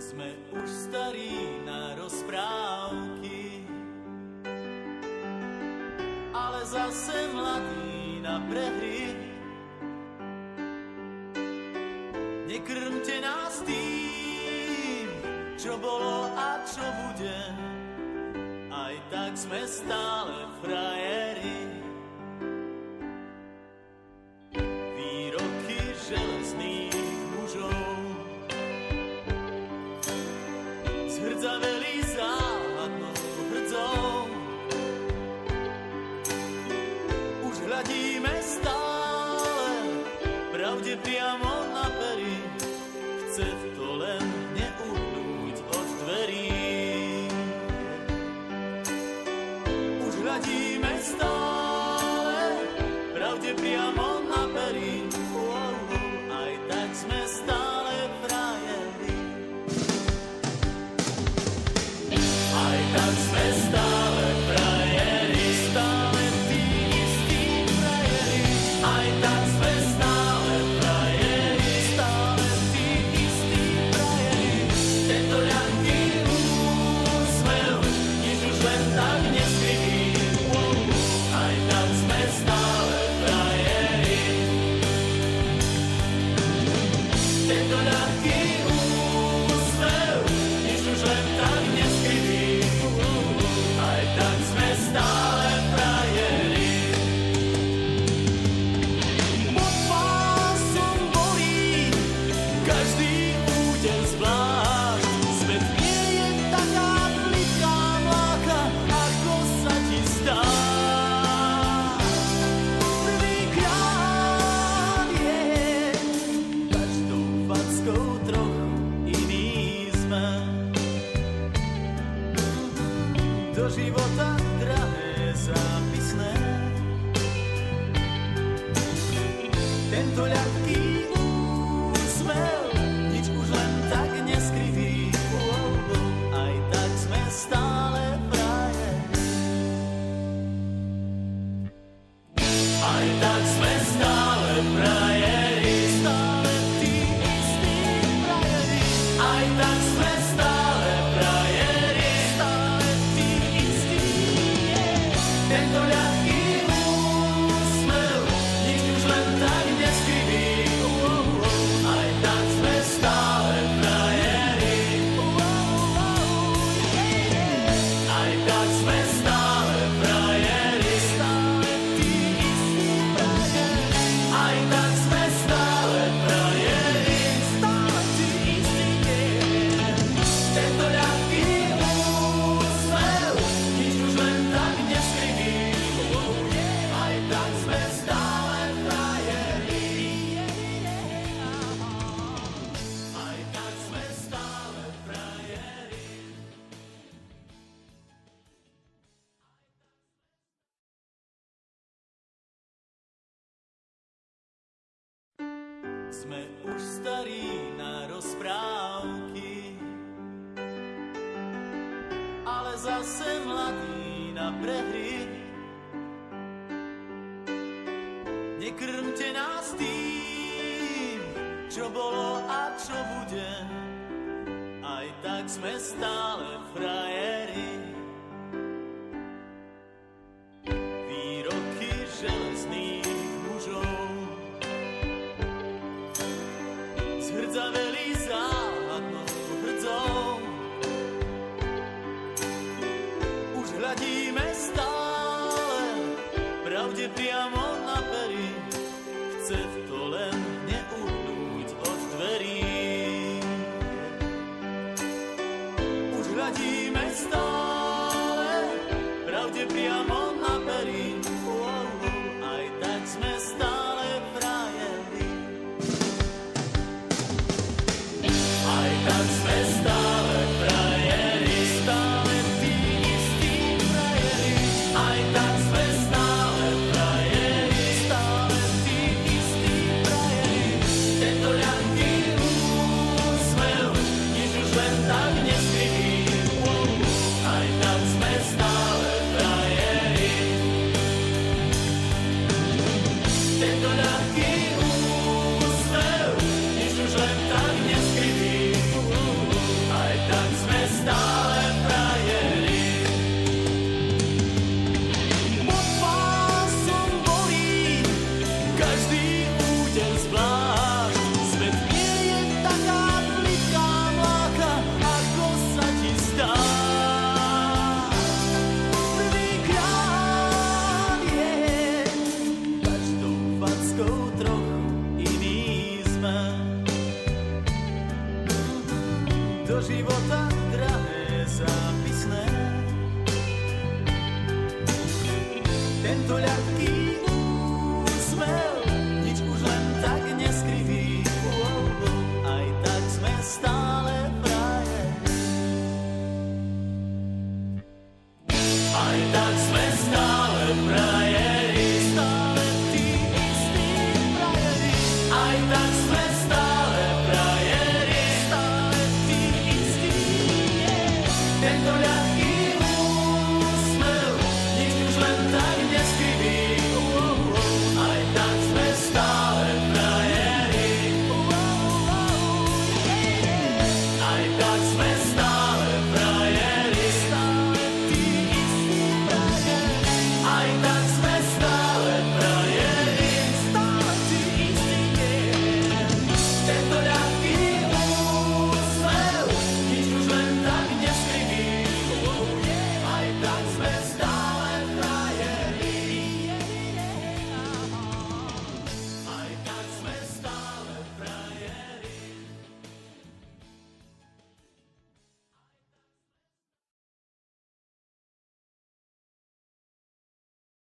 Sme už starí na rozprávky, ale zase mladí na prehry. Nekrmte nás tým, čo bolo a čo bude, aj tak sme stále frajeri. Výroky železných mužov zhrdzaveli záhadnou hrdzou. Už hľadíme stále pravde priamo na pery, chce to len neuhnúť od dverí. Už hľadíme stále pravde priamo na pery, aj tak sme stále frajeri. Aj tak sme stále frajeri, stále tí istí frajeri. Aj tak sme stále frajeri, stále tí istí frajeri. Tento ľahký úsmev, nič už len tak neskrytý. Aj tak sme stále frajeri. Tento ľahký úsmev, nič už len tak neskrytý. Aj tak sme stále frajeri. Pod pásom bolí každý úder zvlášť. Svet nie je taká plitká mláka, ako sa ti zdá. Prvýkrát je každou fackou trochu iný sme. Do života drahé zápisné. Tento ľahký úsmev, nič už len tak neskrytý. Aj tak sme stále frajeri. Aj tak sme stále frajeri, stále tí istí frajeri. Aj tak sme stále frajeri, stále tí istí. Tento ľahký úsmev, nič už len tak neskrytý. Aj tak sme stále frajeri. Aj tak sme stále frajeri, stále tí istí frajeri. Aj tak sme stále frajeri, stále tí istí. Tento ľahký úsmev, nič už len tak neskrytý. Aj tak sme stále frajeri. Aj tak sme stále frajeri. Sme už starí na rozprávky, ale zase mladí na prehry. Nekrmte nás tým, čo bolo a čo bude, aj tak sme stále frajeri. Výroky železných mužov zhrdzaveli záhadnou hrdzou. Už hľadíme stále pravde priamo na pery, chce to len neuhnúť od dverí. Už hľadíme do života drahé zápisné.